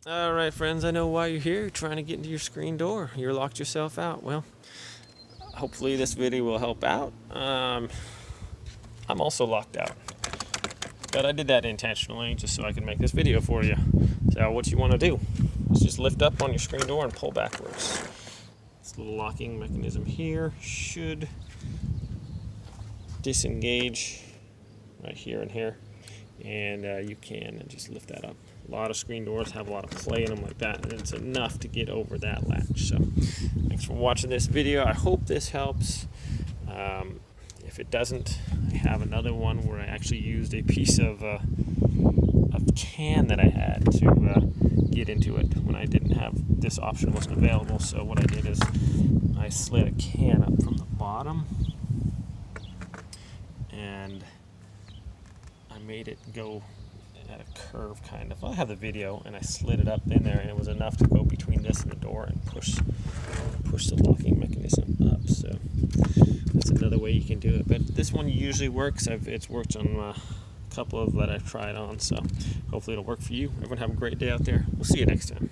All right, friends, I know why you're here. You're trying to get into your screen door. You're locked yourself out. Well, hopefully this video will help out. I'm also locked out, but I did that intentionally just so I can make this video for you. So what you want to do is just lift up on your screen door and pull backwards. This little locking mechanism here should disengage right here and here, and you can just lift that up. A lot of screen doors have a lot of play in them like that, and it's enough to get over that latch. So thanks for watching this video. I hope this helps. If it doesn't, I have another one where I actually used a piece of can that I had to get into it when I didn't have, this option wasn't available. So what I did is I slid a can up from the bottom and I made it go at a curve kind of. I'll have the video, and I slid it up in there, and it was enough to go between this and the door and push the locking mechanism up. So that's another way you can do it, but this one usually works. It's worked on a couple of that I've tried on, so hopefully it'll work for you. Everyone have a great day out there. We'll see you next time.